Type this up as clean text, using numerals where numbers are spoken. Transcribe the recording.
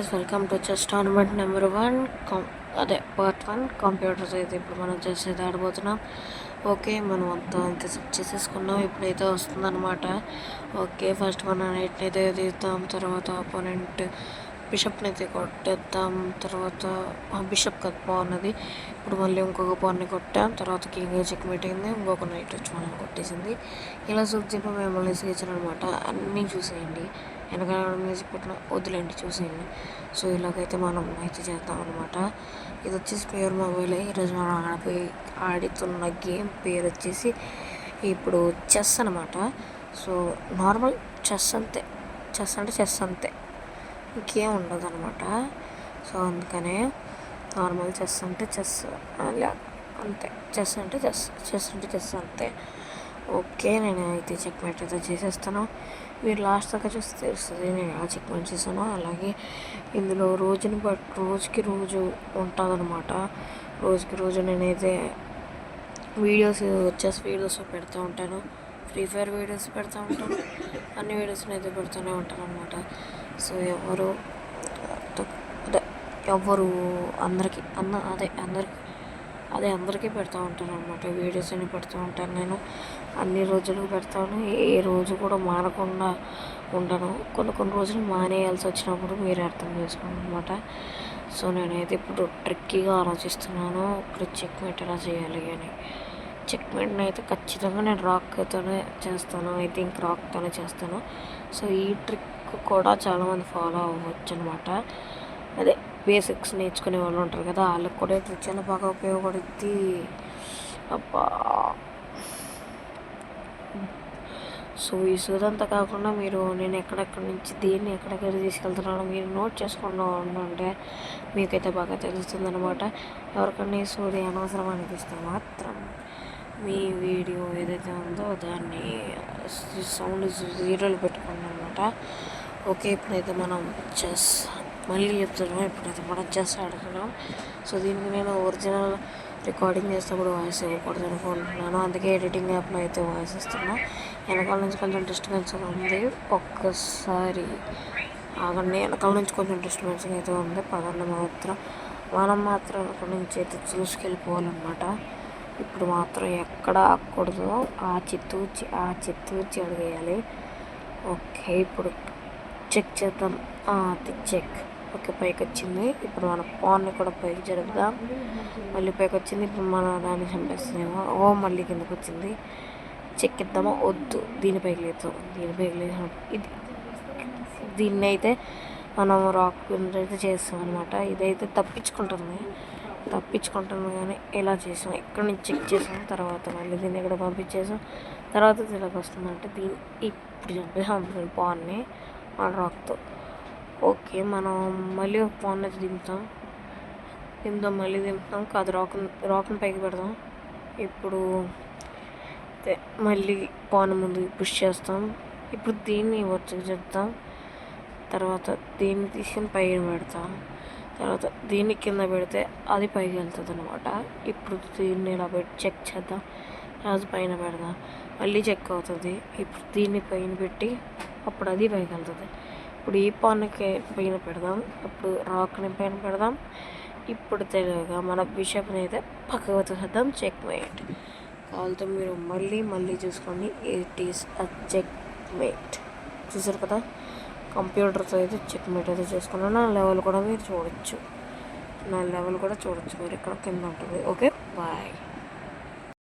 Guys, welcome to chess tournament number 1 అదే part 1 computers. అయితే ఇప్పుడు మనం చెస్ అయితే ఆడబోతున్నాం. ఓకే, మనం అంతా అయితే సెట్ చేసేసుకున్నాం. ఇప్పుడైతే వస్తుందన్నమాట. ఓకే, ఫస్ట్ మనం నైట్ని అయితే తీద్దాం. తర్వాత అపోనెంట్ బిషప్ని అయితే కొట్టేద్దాం. తర్వాత బిషప్ కదా బాగున్నది. ఇప్పుడు మళ్ళీ ఇంకొక పాన్ని కొట్టాం. తర్వాత కింగ్ చెక్ మీట్ అయింది. ఇంకొక నైట్ వచ్చి మనం కొట్టేసింది. ఇలా సూచింపు మిమ్మల్ని స్కేచర్ అనమాట. అన్నీ చూసేయండి. వెనకాల మ్యూజిక్ పెట్టిన వద్దులేండి, చూసేయండి. సో ఇలాగైతే మనం అయితే చేద్దాం అనమాట. ఇది వచ్చేసి ప్యూర్ మొబైలే. ఈరోజు మనం ఆడుతున్న గేమ్ పేరు వచ్చేసి ఇప్పుడు చెస్ అనమాట. సో నార్మల్ చెస్ అంతే. చెస్ అంటే చెస్ అంతే, ఇంకేం ఉండదు అనమాట. సో అందుకనే నార్మల్ చెస్ అంటే చెస్ అంతే. చెస్ అంటే చెస్, చెస్ అంటే చెస్ అంతే. ఓకే, నేను అయితే చెక్మేట్ అయితే చేసేస్తాను. మీరు లాస్ట్ దాకా చూస్తే తెలుస్తుంది నేను ఎలా చెక్మేట్ చేశాను. అలాగే ఇందులో రోజుకి రోజు ఉంటుందన్నమాట. రోజుకి రోజు నేనైతే వీడియోస్ వీడియోస్ పెడుతూ ఉంటాను. ఫ్రీ ఫైర్ వీడియోస్ పెడుతూ ఉంటాను. అన్ని వీడియోస్ని అయితే పెడుతూనే ఉంటాను అనమాట. సో ఎవరు అందరికీ అందరికీ పెడతా ఉంటాను అనమాట. వీడియోస్ అన్ని పెడుతూ ఉంటాను. నేను అన్ని రోజులు పెడతాను. ఏ రోజు కూడా మానకుండా ఉండను. కొన్ని రోజులు మానేయాల్సి వచ్చినప్పుడు మీరు అర్థం చేసుకోండి అనమాట. సో నేనైతే ఇప్పుడు ట్రిక్కీగా ఆలోచిస్తున్నాను. ఇప్పుడు చెక్మేట్ ఎలా చేయాలి అని. చెక్మేట్ని అయితే ఖచ్చితంగా నేను రాక్తోనే చేస్తాను. ఐ థింక్ రాక్తోనే చేస్తాను. సో ఈ ట్రిక్ కూడా చాలామంది ఫాలో అవ్వచ్చు అనమాట. అదే బేసిక్స్ నేర్చుకునే వాళ్ళు ఉంటారు కదా, వాళ్ళకి కూడా ఇది చాలా బాగా ఉపయోగపడుద్ది. అబ్బా, సో ఈ సూదంతా కాకుండా నేను ఎక్కడెక్కడి నుంచి దేన్ని ఎక్కడెక్కడ తీసుకెళ్తున్నానో మీరు నోట్ చేసుకుంటూ ఉంటే మీకైతే బాగా తెలుస్తుంది అనమాట. ఎవరికన్నా ఈ సూది అనవసరం అనిపిస్తే మాత్రం మీ వీడియో ఏదైతే ఉందో దాన్ని సౌండ్ 0లో పెట్టుకోండి అనమాట. ఓకే, ఇప్పుడైతే మనం చెస్ మళ్ళీ చెప్తున్నాం. ఇప్పుడైతే మనం చెస్ ఆడుతున్నాం. సో దీనికి నేను ఒరిజినల్ రికార్డింగ్ చేసేటప్పుడు వాయిస్ ఇవ్వకూడదు అనుకుంటున్నాను. అందుకే ఎడిటింగ్ యాప్లో అయితే వాయిస్ ఇస్తున్నాను. వెనకాల నుంచి కొంచెం డిస్టర్బెన్స్గా ఉంది. ఒక్కసారి ఆగండి. వెనకాల నుంచి కొంచెం డిస్టర్బెన్స్గా అయితే ఉంది. పదండి, మనం మాత్రం అక్కడి నుంచి అయితే చూసుకెళ్ళిపోవాలన్నమాట. ఇప్పుడు మాత్రం ఎక్కడ ఆగకూడదు. ఆ చిత్తూర్చి అడిగేయాలి. ఓకే, ఇప్పుడు చెక్ చేద్దాం. అది చెక్. ఓకే, పైకి వచ్చింది. ఇప్పుడు మన పాన్ని కూడా పైకి జరుపుదాం. మళ్ళీ పైకి వచ్చింది. ఇప్పుడు మన దాన్ని చంపేస్తుందేమో. మళ్ళీ కిందకి వచ్చింది. చెక్ ఇద్దామా? వద్దు, దీనిపైకి లేదు. దీన్ని అయితే మనం రాక్ అయితే చేస్తాం అనమాట. ఇదైతే తప్పించుకుంటుంది కానీ ఎలా చేసాం, ఎక్కడి నుంచి చెక్ చేసాం, తర్వాత మళ్ళీ దీన్ని ఇక్కడ పంపించేసాం. తర్వాత ఇలాగ వస్తుందంటే దీన్ని ఇప్పుడు చంపేసాం పాన్ని మన రాక్తో. ఓకే, మనం మళ్ళీ ఒక పాన్ అయితే దింపుతాం. మళ్ళీ దింపుతాం కాదు, రాక్ని పైకి పెడదాం. ఇప్పుడు మళ్ళీ పాన్ ముందు పుష్ చేస్తాం. ఇప్పుడు దీన్ని వచ్చి చెప్తాం. తర్వాత దీన్ని తీసుకుని పైన పెడతాం. తర్వాత దీన్ని కింద పెడితే అది పైకి వెళ్తుంది అనమాట. ఇప్పుడు దీన్ని ఇలా పెట్టి చెక్ చేద్దాం. అది పైన పెడదాం, మళ్ళీ చెక్ అవుతుంది. ఇప్పుడు దీన్ని పైన పెట్టి అప్పుడు అది పైకి వెళ్తుంది. ఇప్పుడు ఈ పాన్కి పైన పెడదాం. ఇప్పుడు రాక్ని పైన పెడదాం. ఇప్పుడు తెలివిగా మన బిషప్ని అయితే పక్కకు తీసేద్దాం. Checkmate. కావాలంటే మీరు మళ్ళీ చూసుకోండి. It is a checkmate. చూసారు కదా, కంప్యూటర్తో అయితే చెక్ మేట్ అయితే చేసుకున్నాను. నా లెవెల్ కూడా మీరు చూడొచ్చు. మీరు ఇక్కడ కింద ఉంటుంది. Okay, bye.